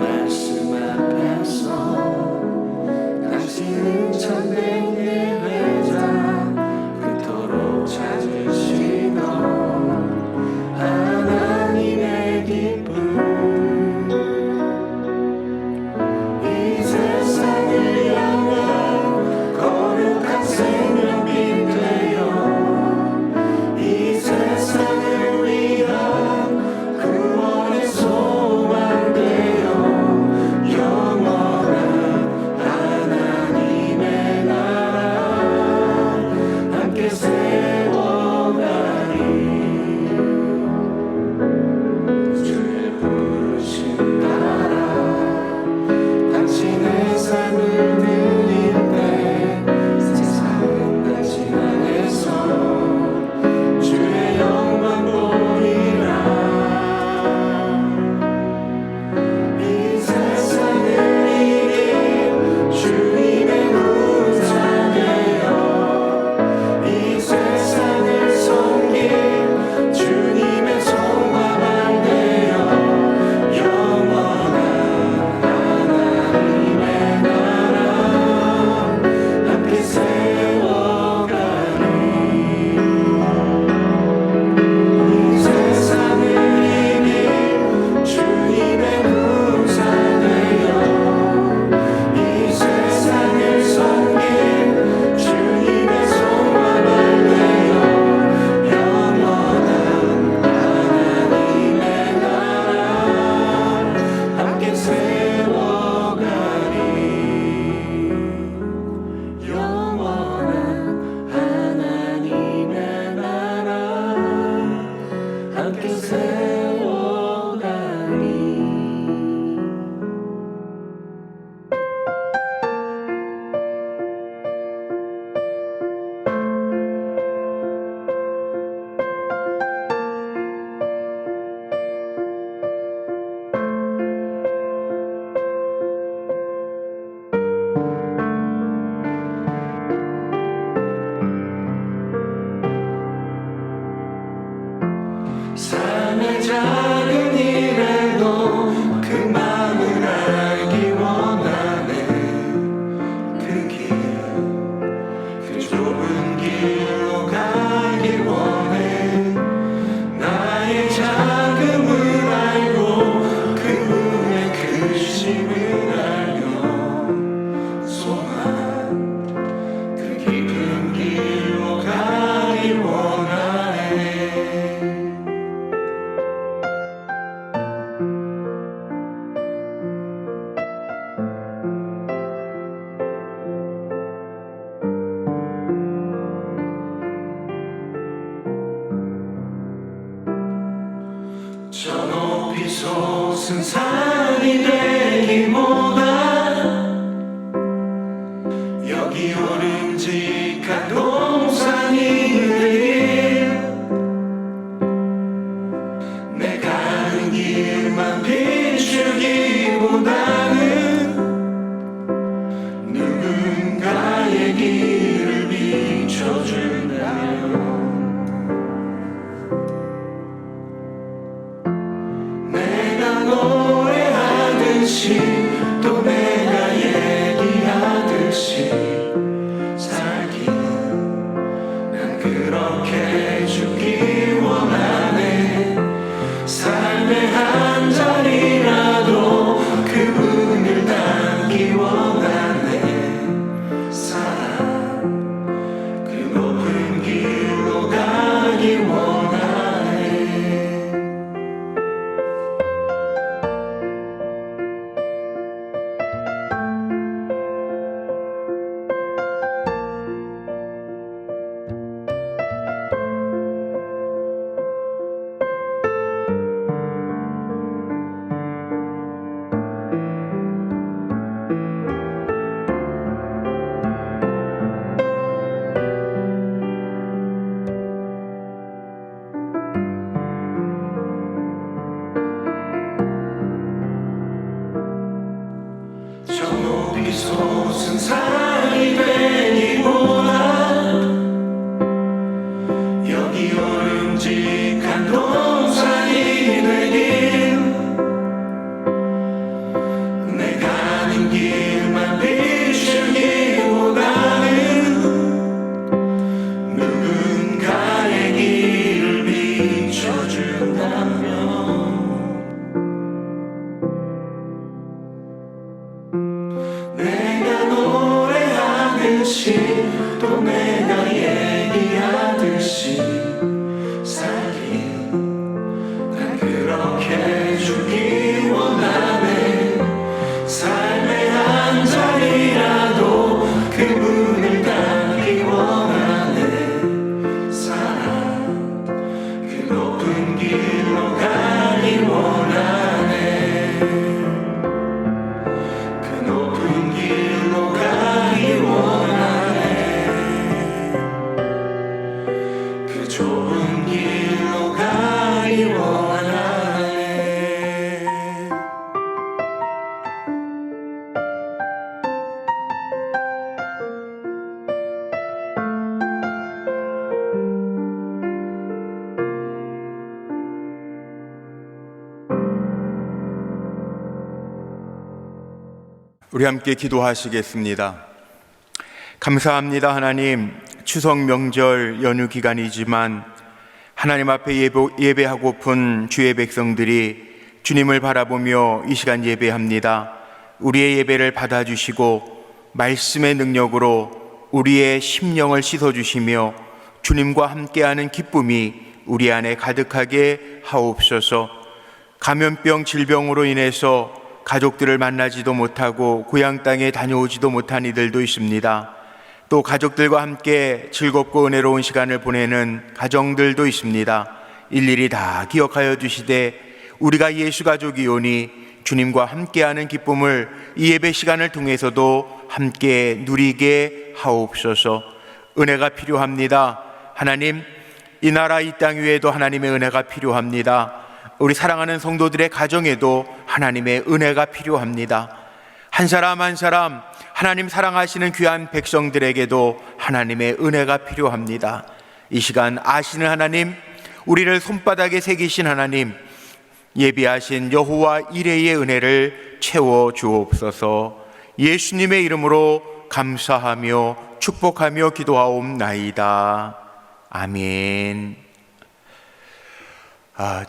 말씀 앞에서 당신은 참된 예배자 그토록 찾으시던 하나님의 기쁨 이 세상을 향한 거룩한 생명빛 되어 이 세상을 위한 구원의 소망 되어 영원한 하나님의 나라 함께 세워가리. 주의 부르심 따라 당신의 삶을 드릴 때 세상은 당신 안에서 주의 영광 보이라. 이 세상을 이긴 주님의 군사 되어 이 세상을 섬긴 주님의 성화만 되어 영원한 하나님의 나라 함께 세워가리. 이 세상을 이긴 주님의 군사 되어 이 세상을 섬긴 주님의 성화만 되어 영원한 하나님의 나라 함께 세워가리. 영원한 하나님의 나라 함께 세워가리. 삶의 작은 일에도 그 마음을 알기 원하네. 그 길, 그 좁은 길로 가길 원해. 나의 작음을 알고 그분의 크심을 알며 소망 그 깊은 길로 가길 원하네. 저 높이 솟은 산이 되기보다 여기 오름직한 동산이 되길 내 가는 길만 비추기보다는 누군가의 길을 비춰준다면 내가 노래하듯이 또 내가 얘기하듯이 살기는 난 그렇게 죽기 원하네. 삶의 한 자리라도 그분을 닮기 원하네. 사랑 그 높은 길로 가기 원하네. 저 높이 솟은 산이 되기보다 여기 오름직한 동산이 되길 하듯이 또 내가 얘기하듯이 살길 난 그렇게 주기 원하네. 삶의 한 자리라도 그 문을 닫기 원하네. 사랑 그 높은 길로 가기 원하네. 그 높은 길로 가기 원하네. 그 좁은 길로 가기 원하네. 우리 함께 기도하시겠습니다. 감사합니다. 하나님, 추석 명절 연휴 기간이지만 하나님 앞에 예배하고픈 주의 백성들이 주님을 바라보며 이 시간 예배합니다. 우리의 예배를 받아주시고 말씀의 능력으로 우리의 심령을 씻어주시며 주님과 함께하는 기쁨이 우리 안에 가득하게 하옵소서. 감염병 질병으로 인해서 가족들을 만나지도 못하고 고향 땅에 다녀오지도 못한 이들도 있습니다. 또 가족들과 함께 즐겁고 은혜로운 시간을 보내는 가정들도 있습니다. 일일이 다 기억하여 주시되 우리가 예수 가족이오니 주님과 함께하는 기쁨을 이 예배 시간을 통해서도 함께 누리게 하옵소서. 은혜가 필요합니다. 하나님, 이 나라 이 땅 위에도 하나님의 은혜가 필요합니다. 우리 사랑하는 성도들의 가정에도 하나님의 은혜가 필요합니다. 한 사람 한 사람 하나님 사랑하시는 귀한 백성들에게도 하나님의 은혜가 필요합니다. 이 시간 아시는 하나님, 우리를 손바닥에 새기신 하나님, 예비하신 여호와 이레의 은혜를 채워 주옵소서. 예수님의 이름으로 감사하며 축복하며 기도하옵나이다. 아멘.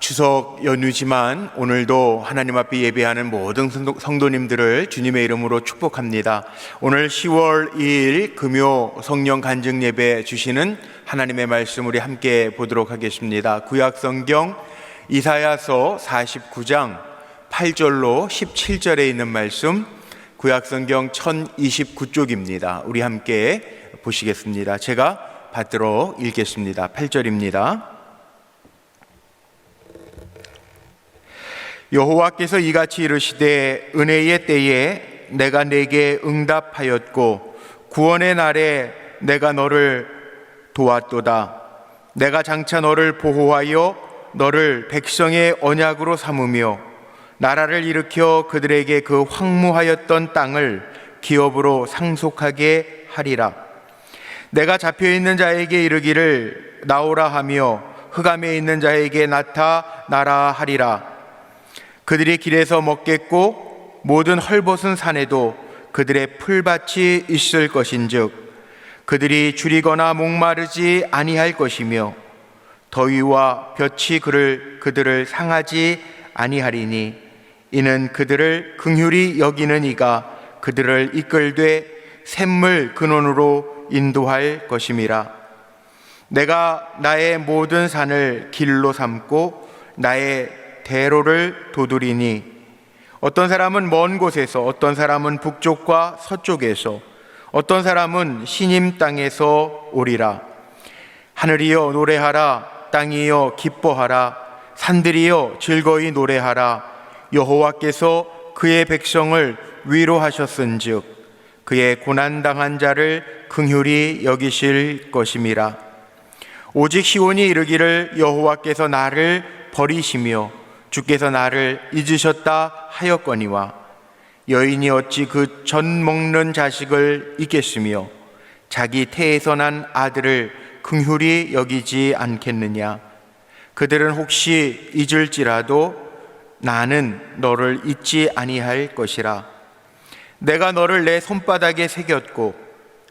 추석 연휴지만 오늘도 하나님 앞에 예배하는 모든 성도님들을 주님의 이름으로 축복합니다. 오늘 10월 2일 금요 성령 간증 예배 주시는 하나님의 말씀 우리 함께 보도록 하겠습니다. 구약 성경 이사야서 49장 8절로 17절에 있는 말씀, 구약 성경 1029쪽입니다. 우리 함께 보시겠습니다. 제가 받들어 읽겠습니다. 8절입니다. 여호와께서 이같이 이르시되 은혜의 때에 내가 네게 응답하였고 구원의 날에 내가 너를 도왔도다. 내가 장차 너를 보호하여 너를 백성의 언약으로 삼으며 나라를 일으켜 그들에게 그 황무하였던 땅을 기업으로 상속하게 하리라. 내가 잡혀있는 자에게 이르기를 나오라 하며 흑암에 있는 자에게 나타나라 하리라. 그들이 길에서 먹겠고 모든 헐벗은 산에도 그들의 풀밭이 있을 것인즉 그들이 줄이거나 목마르지 아니할 것이며 더위와 볕이 그들을 상하지 아니하리니 이는 그들을 긍휼히 여기는 이가 그들을 이끌되 샘물 근원으로 인도할 것임이라. 내가 나의 모든 산을 길로 삼고 나의 대로를 도두리니 어떤 사람은 먼 곳에서, 어떤 사람은 북쪽과 서쪽에서, 어떤 사람은 시님 땅에서 오리라. 하늘이여 노래하라. 땅이여 기뻐하라. 산들이여 즐거이 노래하라. 여호와께서 그의 백성을 위로하셨은즉 그의 고난당한 자를 긍휼히 여기실 것임이라. 오직 시온이 이르기를 여호와께서 나를 버리시며 주께서 나를 잊으셨다 하였거니와 여인이 어찌 그 전 먹는 자식을 잊겠으며 자기 태에서 난 아들을 긍휼히 여기지 않겠느냐. 그들은 혹시 잊을지라도 나는 너를 잊지 아니할 것이라. 내가 너를 내 손바닥에 새겼고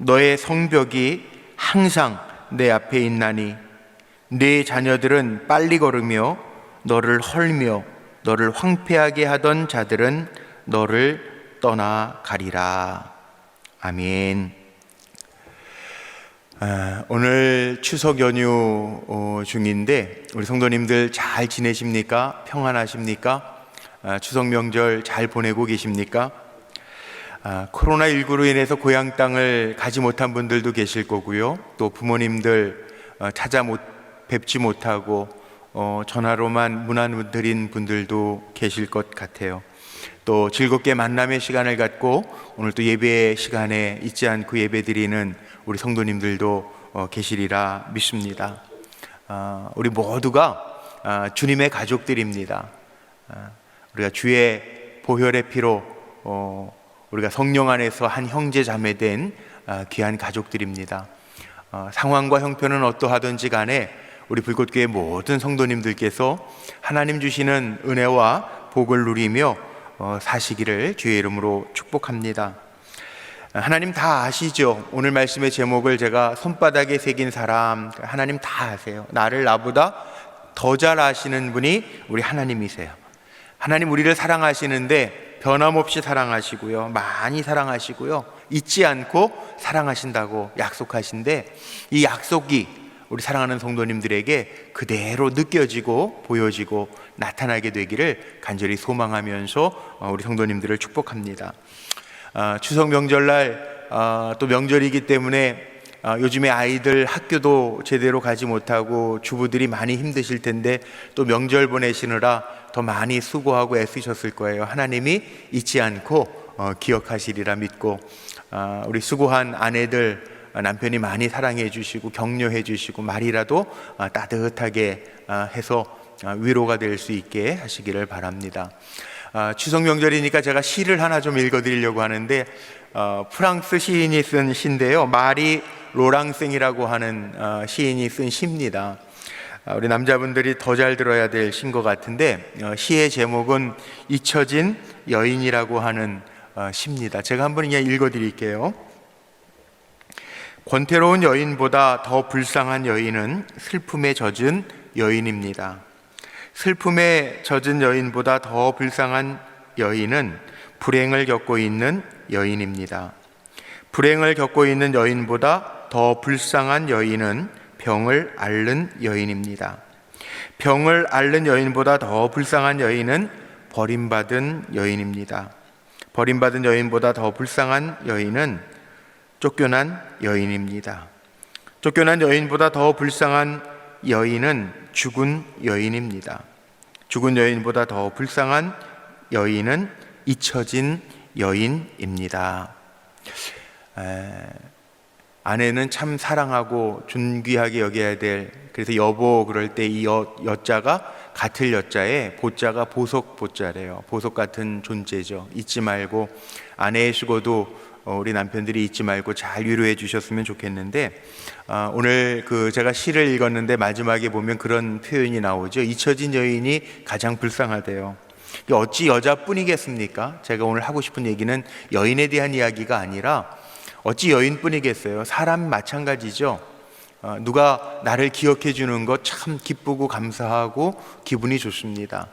너의 성벽이 항상 내 앞에 있나니 네 자녀들은 빨리 걸으며 너를 헐며 너를 황폐하게 하던 자들은 너를 떠나가리라. 아멘. 오늘 추석 연휴 중인데 우리 성도님들 잘 지내십니까? 평안하십니까? 추석 명절 잘 보내고 계십니까? 코로나19로 인해서 고향 땅을 가지 못한 분들도 계실 거고요. 또 부모님들 뵙지 못하고 전화로만 문안 드린 분들도 계실 것 같아요. 또 즐겁게 만남의 시간을 갖고 오늘 또 예배 시간에 잊지 않고 예배 드리는 우리 성도님들도 계시리라 믿습니다. 우리 모두가 주님의 가족들입니다. 우리가 주의 보혈의 피로 우리가 성령 안에서 한 형제 자매 된 귀한 가족들입니다. 상황과 형편은 어떠하든지 간에 우리 불꽃교회 모든 성도님들께서 하나님 주시는 은혜와 복을 누리며 사시기를 주의 이름으로 축복합니다. 하나님 다 아시죠? 오늘 말씀의 제목을 제가 손바닥에 새긴 사람, 하나님 다 아세요. 나를 나보다 더 잘 아시는 분이 우리 하나님이세요. 하나님 우리를 사랑하시는데 변함없이 사랑하시고요, 많이 사랑하시고요, 잊지 않고 사랑하신다고 약속하신데 이 약속이 우리 사랑하는 성도님들에게 그대로 느껴지고 보여지고 나타나게 되기를 간절히 소망하면서 우리 성도님들을 축복합니다. 추석 명절날 또 명절이기 때문에 요즘에 아이들 학교도 제대로 가지 못하고 주부들이 많이 힘드실 텐데 또 명절 보내시느라 더 많이 수고하고 애쓰셨을 거예요. 하나님이 잊지 않고 기억하시리라 믿고 우리 수고한 아내들, 남편이 많이 사랑해 주시고 격려해 주시고 말이라도 따뜻하게 해서 위로가 될 수 있게 하시기를 바랍니다. 추석 명절이니까 제가 시를 하나 좀 읽어드리려고 하는데 프랑스 시인이 쓴 시인데요, 마리 로랑생이라고 하는 시인이 쓴 시입니다. 우리 남자분들이 더 잘 들어야 될 시인 것 같은데 시의 제목은 잊혀진 여인이라고 하는 시입니다. 제가 한번 그냥 읽어드릴게요. 권태로운 여인보다 더 불쌍한 여인은 슬픔에 젖은 여인입니다. 슬픔에 젖은 여인보다 더 불쌍한 여인은 불행을 겪고 있는 여인입니다. 불행을 겪고 있는 여인보다 더 불쌍한 여인은 병을 앓는 여인입니다. 병을 앓는 여인보다 더 불쌍한 여인은 버림받은 여인입니다. 버림받은 여인보다 더 불쌍한 여인은 쫓겨난 여인입니다. 쫓겨난 여인보다 더 불쌍한 여인은 죽은 여인입니다. 죽은 여인보다 더 불쌍한 여인은 잊혀진 여인입니다. 아내는 참 사랑하고 존귀하게 여겨야 될, 그래서 여보 그럴 때 이 여자가 같을 여자에 보자가 보석 보자래요. 보석 같은 존재죠. 잊지 말고 아내의 수고도 우리 남편들이 잊지 말고 잘 위로해 주셨으면 좋겠는데 오늘 제가 시를 읽었는데 마지막에 보면 그런 표현이 나오죠. 잊혀진 여인이 가장 불쌍하대요. 어찌 여자뿐이겠습니까? 제가 오늘 하고 싶은 얘기는 여인에 대한 이야기가 아니라 어찌 여인뿐이겠어요? 사람 마찬가지죠. 누가 나를 기억해 주는 것 참 기쁘고 감사하고 기분이 좋습니다.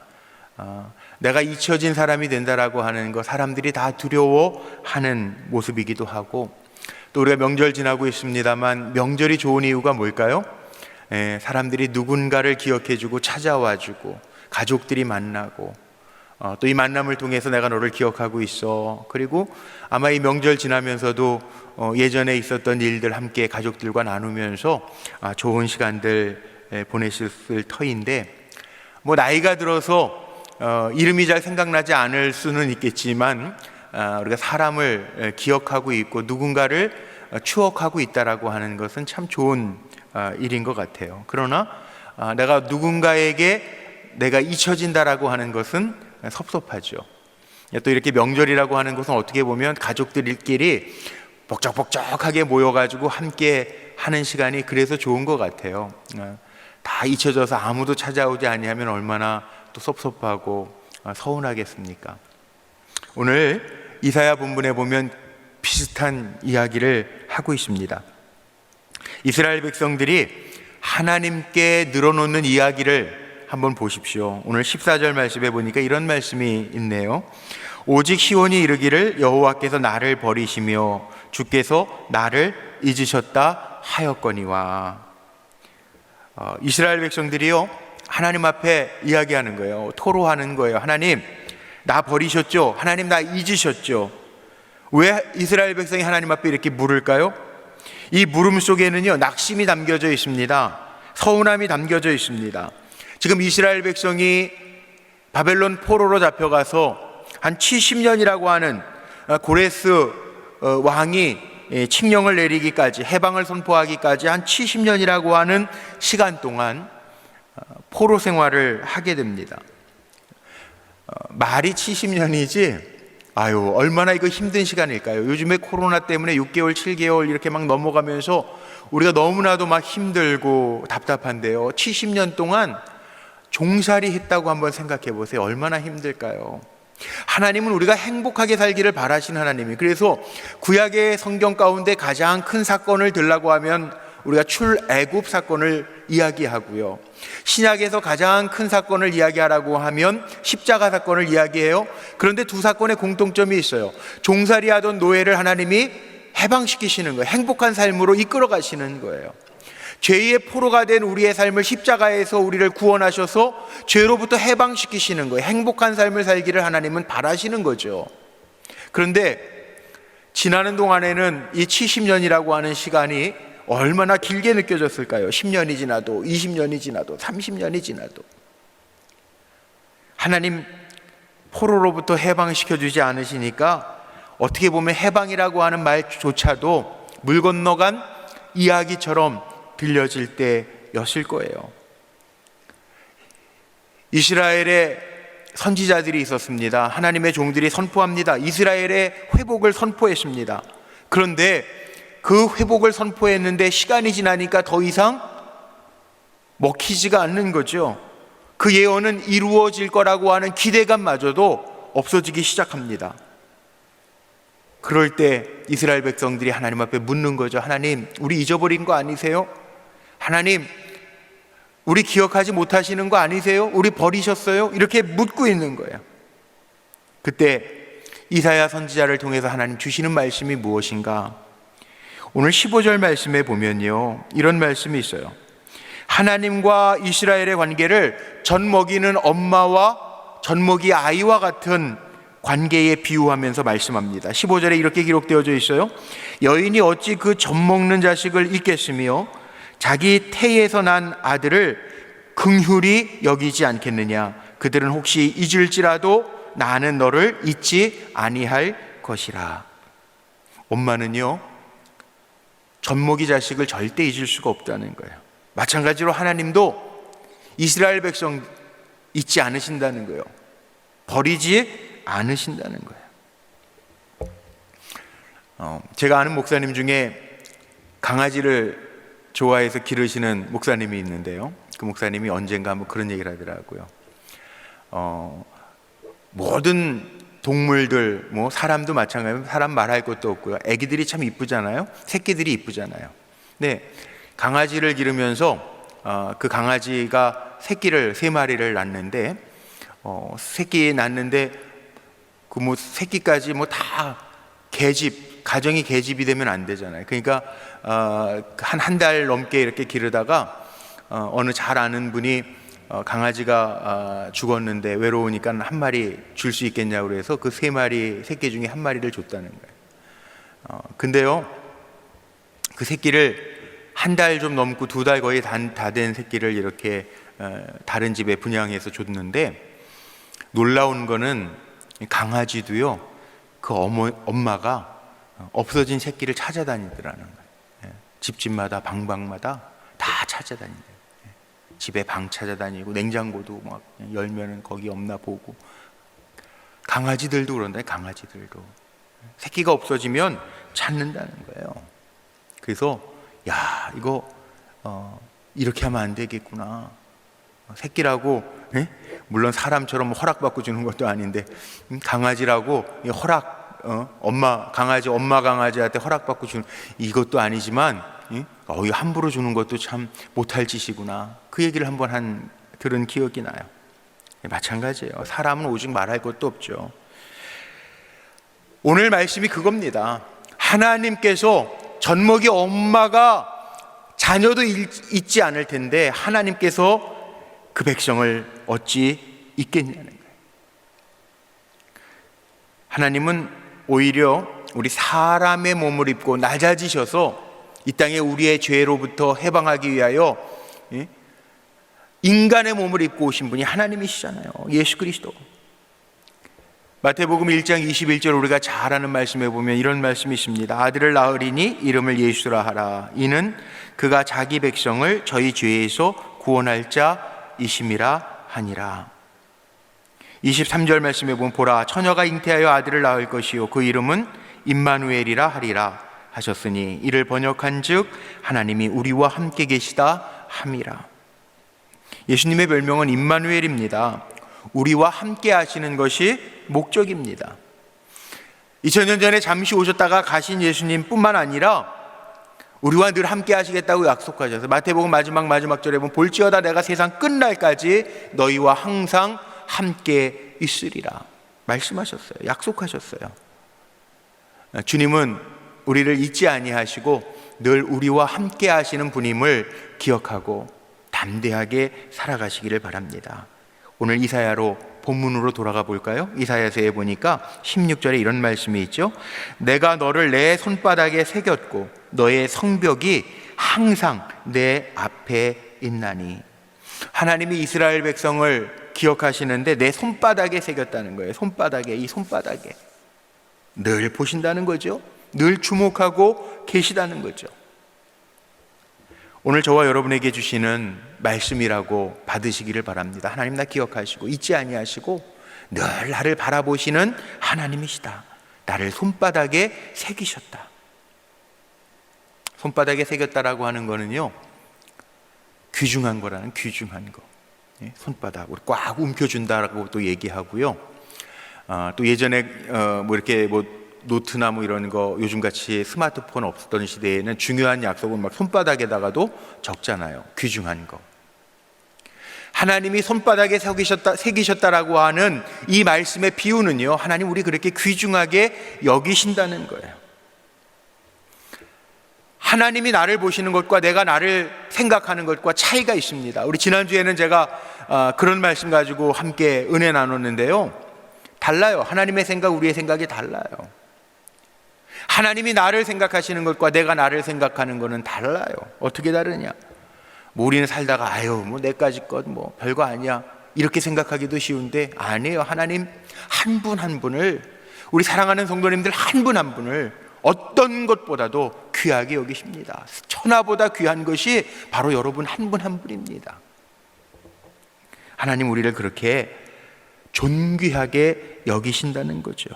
내가 잊혀진 사람이 된다라고 하는 것 사람들이 다 두려워하는 모습이기도 하고, 또 우리가 명절 지나고 있습니다만 명절이 좋은 이유가 뭘까요? 사람들이 누군가를 기억해 주고 찾아와 주고 가족들이 만나고 또 이 만남을 통해서 내가 너를 기억하고 있어. 그리고 아마 이 명절 지나면서도 예전에 있었던 일들 함께 가족들과 나누면서 좋은 시간들 보내실 터인데, 뭐 나이가 들어서 이름이 잘 생각나지 않을 수는 있겠지만 우리가 사람을 기억하고 있고 누군가를 추억하고 있다라고 하는 것은 참 좋은 일인 것 같아요. 그러나 내가 누군가에게 내가 잊혀진다라고 하는 것은 섭섭하죠. 또 이렇게 명절이라고 하는 것은 어떻게 보면 가족들끼리 복적복적하게 모여가지고 함께 하는 시간이 그래서 좋은 것 같아요. 다 잊혀져서 아무도 찾아오지 아니하면 얼마나 또 섭섭하고 서운하겠습니까? 오늘 이사야 본문에 보면 비슷한 이야기를 하고 있습니다. 이스라엘 백성들이 하나님께 늘어놓는 이야기를 한번 보십시오. 오늘 14절 말씀에 보니까 이런 말씀이 있네요. 오직 시온이 이르기를 여호와께서 나를 버리시며 주께서 나를 잊으셨다 하였거니와. 이스라엘 백성들이요, 하나님 앞에 이야기하는 거예요. 토로하는 거예요. 하나님, 나 버리셨죠? 하나님, 나 잊으셨죠? 왜 이스라엘 백성이 하나님 앞에 이렇게 물을까요? 이 물음 속에는요, 낙심이 담겨져 있습니다. 서운함이 담겨져 있습니다. 지금 이스라엘 백성이 바벨론 포로로 잡혀가서 한 70년이라고 하는 고레스 왕이 칙령을 내리기까지, 해방을 선포하기까지 한 70년이라고 하는 시간 동안 포로 생활을 하게 됩니다. 말이 70년이지 아유, 얼마나 이거 힘든 시간일까요? 요즘에 코로나 때문에 6개월, 7개월 이렇게 막 넘어가면서 우리가 너무나도 막 힘들고 답답한데요, 70년 동안 종살이 했다고 한번 생각해 보세요. 얼마나 힘들까요? 하나님은 우리가 행복하게 살기를 바라시는 하나님이, 그래서 구약의 성경 가운데 가장 큰 사건을 들라고 하면 우리가 출애굽 사건을 이야기하고요, 신약에서 가장 큰 사건을 이야기하라고 하면 십자가 사건을 이야기해요. 그런데 두 사건의 공통점이 있어요. 종살이 하던 노예를 하나님이 해방시키시는 거예요. 행복한 삶으로 이끌어 가시는 거예요. 죄의 포로가 된 우리의 삶을 십자가에서 우리를 구원하셔서 죄로부터 해방시키시는 거예요. 행복한 삶을 살기를 하나님은 바라시는 거죠. 그런데 지나는 동안에는 이 70년이라고 하는 시간이 얼마나 길게 느껴졌을까요? 10년이 지나도, 20년이 지나도, 30년이 지나도 하나님 포로로부터 해방시켜주지 않으시니까 어떻게 보면 해방이라고 하는 말조차도 물 건너간 이야기처럼 들려질 때였을 거예요. 이스라엘의 선지자들이 있었습니다. 하나님의 종들이 선포합니다. 이스라엘의 회복을 선포했습니다. 그런데 그 회복을 선포했는데 시간이 지나니까 더 이상 먹히지가 않는 거죠. 그 예언은 이루어질 거라고 하는 기대감마저도 없어지기 시작합니다. 그럴 때 이스라엘 백성들이 하나님 앞에 묻는 거죠. 하나님, 우리 잊어버린 거 아니세요? 하나님, 우리 기억하지 못하시는 거 아니세요? 우리 버리셨어요? 이렇게 묻고 있는 거예요. 그때 이사야 선지자를 통해서 하나님 주시는 말씀이 무엇인가? 오늘 15절 말씀에 보면요, 이런 말씀이 있어요. 하나님과 이스라엘의 관계를 젖 먹이는 엄마와 젖 먹이 아이와 같은 관계에 비유하면서 말씀합니다. 15절에 이렇게 기록되어져 있어요. 여인이 어찌 그 젖 먹는 자식을 잊겠으며 자기 태에서 난 아들을 긍휼히 여기지 않겠느냐? 그들은 혹시 잊을지라도 나는 너를 잊지 아니할 것이라. 엄마는요, 젖먹이 자식을 절대 잊을 수가 없다는 거예요. 마찬가지로 하나님도 이스라엘 백성 잊지 않으신다는 거예요. 버리지 않으신다는 거예요. 제가 아는 목사님 중에 강아지를 좋아해서 기르시는 목사님이 있는데요, 그 목사님이 언젠가 한번 그런 얘기를 하더라고요. 모든 동물들, 뭐 사람도 마찬가지로 사람 말할 것도 없고요, 애기들이 참 이쁘잖아요. 새끼들이 이쁘잖아요. 근데 강아지를 기르면서 그 강아지가 새끼를 3마리를 낳는데 새끼 낳는데 그 뭐 새끼까지 뭐 다 계집, 가정이 계집이 되면 안 되잖아요. 그러니까 한 달 넘게 이렇게 기르다가 어느 잘 아는 분이 강아지가 죽었는데 외로우니까 한 마리 줄 수 있겠냐고 그래서 그 3마리 새끼 중에 한 마리를 줬다는 거예요. 근데요, 그 새끼를 한 달 좀 넘고 2달 거의 다 된 새끼를 이렇게 다른 집에 분양해서 줬는데, 놀라운 거는 강아지도요, 그 엄마가 없어진 새끼를 찾아다니더라는 거예요. 집집마다 방방마다 다 찾아다닌대요. 집에 방 찾아다니고 냉장고도 막 열면은 거기 없나 보고. 강아지들도 그런다. 강아지들도 새끼가 없어지면 찾는다는 거예요. 그래서 야, 이거 이렇게 하면 안 되겠구나. 새끼라고, 물론 사람처럼 허락받고 주는 것도 아닌데 강아지라고 허락, 엄마 강아지한테 허락받고 주는 이것도 아니지만 함부로 주는 것도 참 못할 짓이구나. 그 얘기를 한번 들은 기억이 나요. 마찬가지예요. 사람은 오직 말할 것도 없죠. 오늘 말씀이 그겁니다. 하나님께서 젖먹이 엄마가 자녀도 있지 않을 텐데 하나님께서 그 백성을 어찌 잊겠냐는 거예요. 하나님은 오히려 우리 사람의 몸을 입고 낮아지셔서 이 땅에 우리의 죄로부터 해방하기 위하여 인간의 몸을 입고 오신 분이 하나님이시잖아요. 예수 그리스도. 마태복음 1장 21절 우리가 잘 아는 말씀에 보면 이런 말씀이 있습니다. 아들을 낳으리니 이름을 예수라 하라. 이는 그가 자기 백성을 저희 죄에서 구원할 자이심이라 하니라. 23절 말씀에 보면 보라 처녀가 잉태하여 아들을 낳을 것이요 그 이름은 임마누엘이라 하리라 하셨으니 이를 번역한즉 하나님이 우리와 함께 계시다 함이라. 예수님의 별명은 임마누엘입니다. 우리와 함께 하시는 것이 목적입니다. 2000년 전에 잠시 오셨다가 가신 예수님뿐만 아니라 우리와 늘 함께 하시겠다고 약속하셔서 마태복음 마지막 절에 보면 볼지어다 내가 세상 끝날까지 너희와 항상 함께 있으리라 말씀하셨어요. 약속하셨어요. 주님은 우리를 잊지 아니하시고 늘 우리와 함께 하시는 분임을 기억하고 담대하게 살아가시기를 바랍니다. 오늘 이사야로 본문으로 돌아가 볼까요? 이사야서에 보니까 16절에 이런 말씀이 있죠. 내가 너를 내 손바닥에 새겼고 너의 성벽이 항상 내 앞에 있나니. 하나님이 이스라엘 백성을 기억하시는데 내 손바닥에 새겼다는 거예요. 손바닥에, 이 손바닥에 늘 보신다는 거죠. 늘 주목하고 계시다는 거죠. 오늘 저와 여러분에게 주시는 말씀이라고 받으시기를 바랍니다. 하나님 나 기억하시고 잊지 아니하시고 늘 나를 바라보시는 하나님이시다. 나를 손바닥에 새기셨다. 손바닥에 새겼다라고 하는 거는요, 귀중한 거라는 귀중한 거. 손바닥으로 꽉 움켜준다라고 또 얘기하고요. 또 예전에 뭐 이렇게 노트나 뭐 이런 거 요즘같이 스마트폰 없었던 시대에는 중요한 약속은 막 손바닥에다가도 적잖아요. 귀중한 거. 하나님이 손바닥에 새기셨다라고 하는 이 말씀의 비유는요, 하나님 우리 그렇게 귀중하게 여기신다는 거예요. 하나님이 나를 보시는 것과 내가 나를 생각하는 것과 차이가 있습니다. 우리 지난주에는 제가 그런 말씀 가지고 함께 은혜 나눴는데요, 달라요. 하나님의 생각, 우리의 생각이 달라요. 하나님이 나를 생각하시는 것과 내가 나를 생각하는 것은 달라요. 어떻게 다르냐? 뭐 우리는 살다가 아유 뭐 내까지 것 뭐 별거 아니야 이렇게 생각하기도 쉬운데 아니에요. 하나님 한 분 한 분을, 우리 사랑하는 성도님들 한 분 한 분을 어떤 것보다도 귀하게 여기십니다. 천하보다 귀한 것이 바로 여러분 한 분 한 분입니다. 하나님 우리를 그렇게 존귀하게 여기신다는 거죠.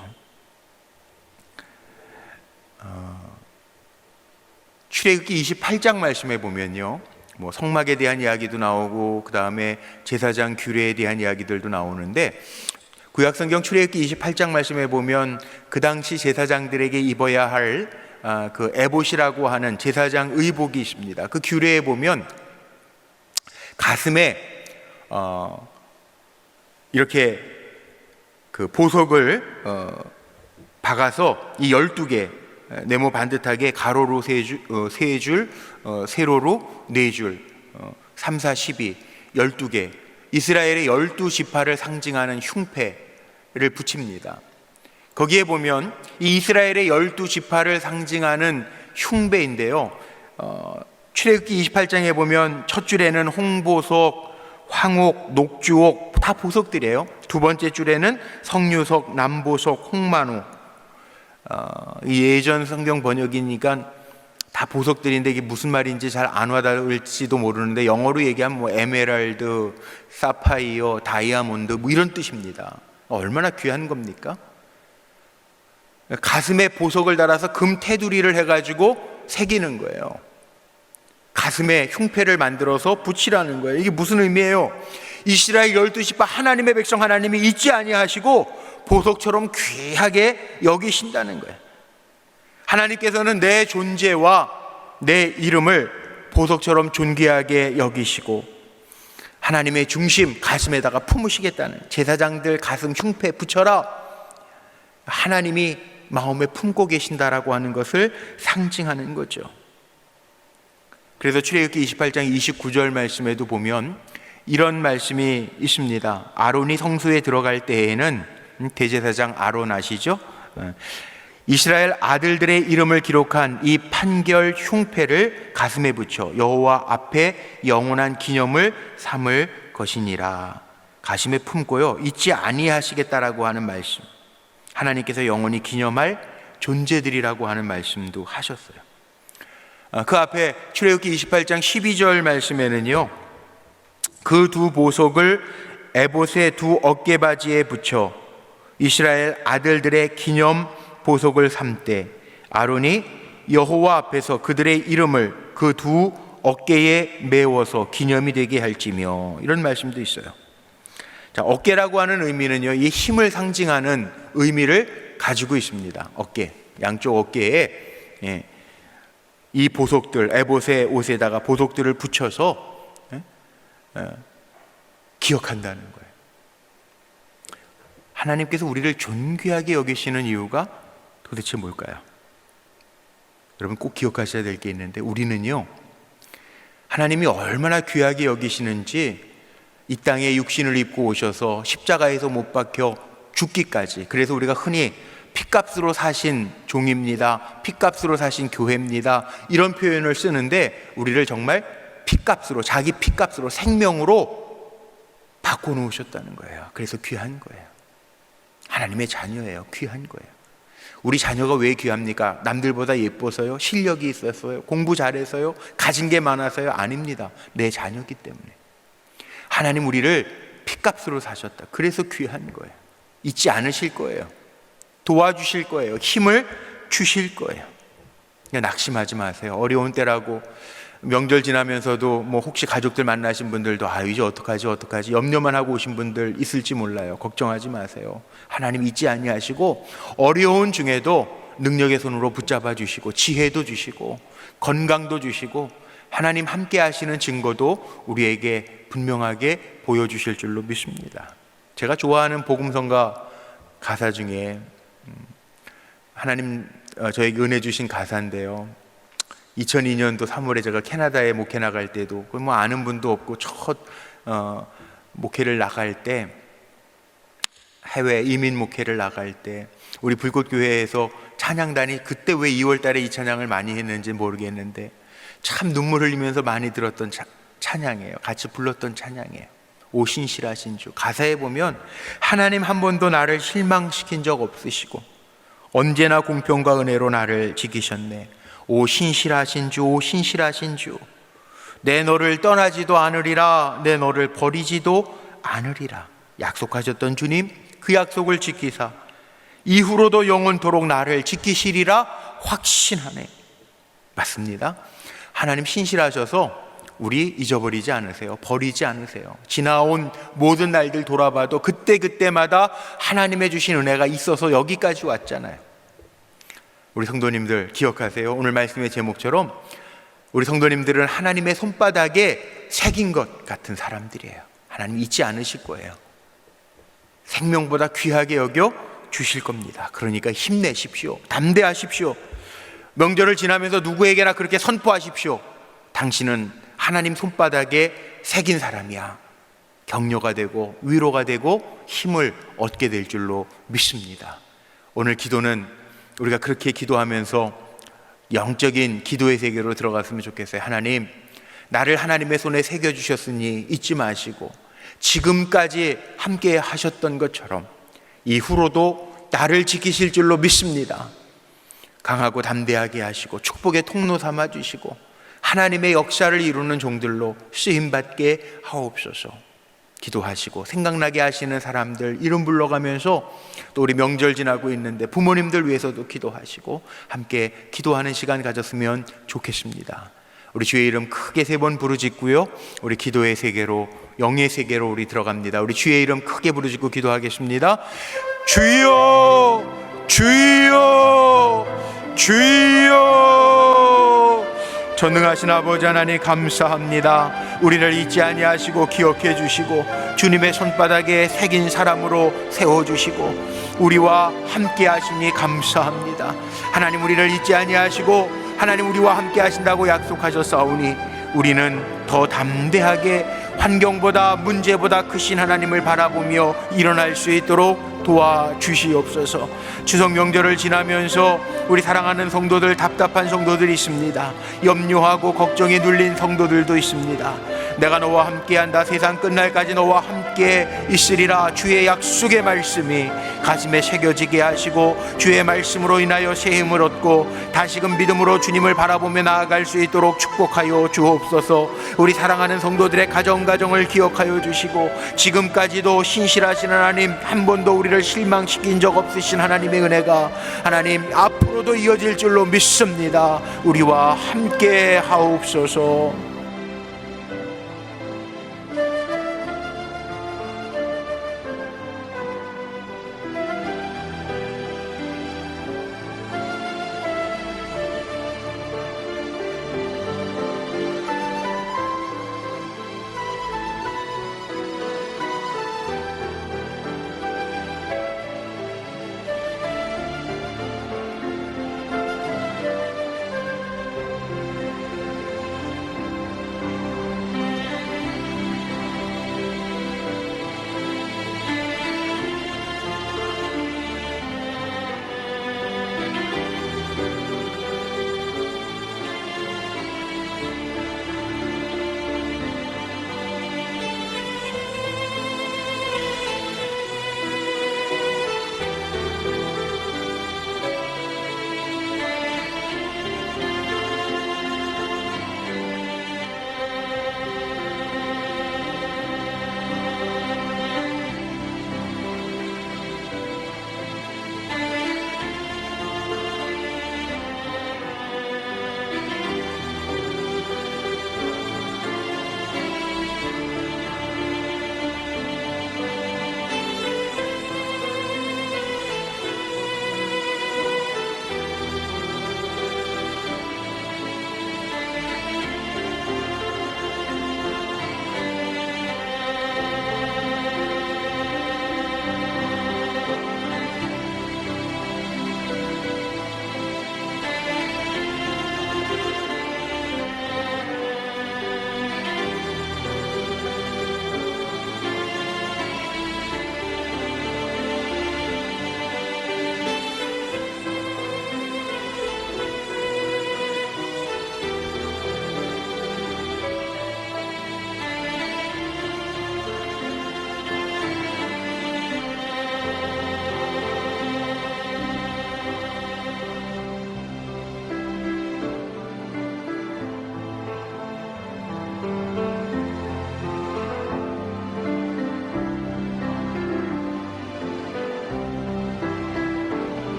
출애굽기 28장 말씀에 보면요, 뭐 성막에 대한 이야기도 나오고 그 다음에 제사장 규례에 대한 이야기들도 나오는데, 구약성경 출애굽기 28장 말씀에 보면 그 당시 제사장들에게 입어야 할 그 에봇이라고 하는 제사장 의복이 있습니다. 그 규례에 보면 가슴에 이렇게 그 보석을 박아서 이 12개 네모 반듯하게 가로로 3줄, 세로로 4줄, 3, 4, 12, 12개 이스라엘의 12지파를 상징하는 흉패를 붙입니다. 거기에 보면 이 이스라엘의 12지파를 상징하는 흉배인데요, 출애굽기 28장에 보면 첫 줄에는 홍보석, 황옥, 녹주옥 다 보석들이에요. 두 번째 줄에는 석류석, 남보석, 홍만호. 예전 성경 번역이니까 다 보석들인데 이게 무슨 말인지 잘 안 와닿을지도 모르는데 영어로 얘기하면 뭐 에메랄드, 사파이어, 다이아몬드 뭐 이런 뜻입니다. 얼마나 귀한 겁니까? 가슴에 보석을 달아서 금 테두리를 해가지고 새기는 거예요. 가슴에 흉패를 만들어서 붙이라는 거예요. 이게 무슨 의미예요? 이스라엘 12지파 하나님의 백성 하나님이 잊지 아니하시고 보석처럼 귀하게 여기신다는 거예요. 하나님께서는 내 존재와 내 이름을 보석처럼 존귀하게 여기시고 하나님의 중심 가슴에다가 품으시겠다는, 제사장들 가슴 흉패 붙여라, 하나님이 마음에 품고 계신다라고 하는 것을 상징하는 거죠. 그래서 출애굽기 28장 29절 말씀에도 보면 이런 말씀이 있습니다. 아론이 성소에 들어갈 때에는, 대제사장 아론 아시죠? 이스라엘 아들들의 이름을 기록한 이 판결 흉패를 가슴에 붙여 여호와 앞에 영원한 기념을 삼을 것이니라. 가슴에 품고요, 잊지 아니하시겠다라고 하는 말씀, 하나님께서 영원히 기념할 존재들이라고 하는 말씀도 하셨어요. 그 앞에 출애굽기 28장 12절 말씀에는요, 그 두 보석을 에봇의 두 어깨바지에 붙여 이스라엘 아들들의 기념 보석을 삼되 아론이 여호와 앞에서 그들의 이름을 그 두 어깨에 메워서 기념이 되게 할지며, 이런 말씀도 있어요. 자, 어깨라고 하는 의미는요, 이 힘을 상징하는 의미를 가지고 있습니다. 어깨, 양쪽 어깨에 이 보석들, 에봇의 옷에다가 보석들을 붙여서 기억한다는 거예요. 하나님께서 우리를 존귀하게 여기시는 이유가 도대체 뭘까요? 여러분 꼭 기억하셔야 될 게 있는데, 우리는요, 하나님이 얼마나 귀하게 여기시는지 이 땅에 육신을 입고 오셔서 십자가에서 못 박혀 죽기까지, 그래서 우리가 흔히 피값으로 사신 종입니다, 피값으로 사신 교회입니다, 이런 표현을 쓰는데, 우리를 정말 피값으로, 자기 피값으로, 생명으로 바꿔놓으셨다는 거예요. 그래서 귀한 거예요. 하나님의 자녀예요. 귀한 거예요. 우리 자녀가 왜 귀합니까? 남들보다 예뻐서요? 실력이 있어서요? 공부 잘해서요? 가진 게 많아서요? 아닙니다. 내 자녀이기 때문에. 하나님 우리를 피값으로 사셨다. 그래서 귀한 거예요. 잊지 않으실 거예요. 도와주실 거예요. 힘을 주실 거예요. 그냥 낙심하지 마세요. 어려운 때라고 명절 지나면서도 뭐 혹시 가족들 만나신 분들도 이제 어떡하지 염려만 하고 오신 분들 있을지 몰라요. 걱정하지 마세요. 하나님 잊지 아니하시고 어려운 중에도 능력의 손으로 붙잡아 주시고 지혜도 주시고 건강도 주시고 하나님 함께 하시는 증거도 우리에게 분명하게 보여주실 줄로 믿습니다. 제가 좋아하는 복음성가 가사 중에 하나님 저에게 은혜 주신 가사인데요, 2002년도 3월에 제가 캐나다에 목회 나갈 때도 뭐 아는 분도 없고 첫 목회를 나갈 때, 해외 이민 목회를 나갈 때 우리 불꽃교회에서 찬양단이 그때 왜 2월 달에 이 찬양을 많이 했는지 모르겠는데 참 눈물 흘리면서 많이 들었던 찬양이에요. 같이 불렀던 찬양이에요. 오 신실하신 주. 가사에 보면 하나님 한 번도 나를 실망시킨 적 없으시고 언제나 공평과 은혜로 나를 지키셨네. 오 신실하신 주, 오 신실하신 주, 내 너를 떠나지도 않으리라, 내 너를 버리지도 않으리라. 약속하셨던 주님, 그 약속을 지키사 이후로도 영원토록 나를 지키시리라 확신하네. 맞습니다. 하나님 신실하셔서 우리 잊어버리지 않으세요. 버리지 않으세요. 지나온 모든 날들 돌아봐도 그때그때마다 하나님의 주신 은혜가 있어서 여기까지 왔잖아요. 우리 성도님들 기억하세요. 오늘 말씀의 제목처럼 우리 성도님들은 하나님의 손바닥에 새긴 것 같은 사람들이에요. 하나님 잊지 않으실 거예요. 생명보다 귀하게 여겨 주실 겁니다. 그러니까 힘내십시오. 담대하십시오. 명절을 지나면서 누구에게나 그렇게 선포하십시오. 당신은 하나님 손바닥에 새긴 사람이야. 격려가 되고 위로가 되고 힘을 얻게 될 줄로 믿습니다. 오늘 기도는 우리가 그렇게 기도하면서 영적인 기도의 세계로 들어갔으면 좋겠어요. 하나님, 나를 하나님의 손에 새겨주셨으니 잊지 마시고 지금까지 함께 하셨던 것처럼 이후로도 나를 지키실 줄로 믿습니다. 강하고 담대하게 하시고 축복의 통로 삼아주시고 하나님의 역사를 이루는 종들로 쓰임받게 하옵소서. 기도하시고 생각나게 하시는 사람들 이름 불러가면서 또 우리 명절 지나고 있는데 부모님들 위해서도 기도하시고 함께 기도하는 시간 가졌으면 좋겠습니다. 우리 주의 이름 크게 3번 부르짖고요, 우리 기도의 세계로, 영의 세계로 우리 들어갑니다. 우리 주의 이름 크게 부르짖고 기도하겠습니다. 주여, 주여, 주여. 전능하신 아버지 하나님 감사합니다. 우리를 잊지 아니하시고 기억해 주시고 주님의 손바닥에 새긴 사람으로 세워주시고 우리와 함께 하시니 감사합니다. 하나님 우리를 잊지 아니하시고 하나님 우리와 함께 하신다고 약속하셨사오니 우리는 더 담대하게 환경보다 문제보다 크신 하나님을 바라보며 일어날 수 있도록 도와주시옵소서. 추석 명절을 지나면서 우리 사랑하는 성도들, 답답한 성도들이 있습니다. 염려하고 걱정에 눌린 성도들도 있습니다. 내가 너와 함께한다, 세상 끝날까지 너와 함께 있으리라, 주의 약속의 말씀이 가슴에 새겨지게 하시고 주의 말씀으로 인하여 새 힘을 얻고 다시금 믿음으로 주님을 바라보며 나아갈 수 있도록 축복하여 주옵소서. 우리 사랑하는 성도들의 가정을 기억하여 주시고 지금까지도 신실하신 하나님, 한 번도 우리를 실망시킨 적 없으신 하나님의 은혜가 하나님 앞으로도 이어질 줄로 믿습니다. 우리와 함께 하옵소서.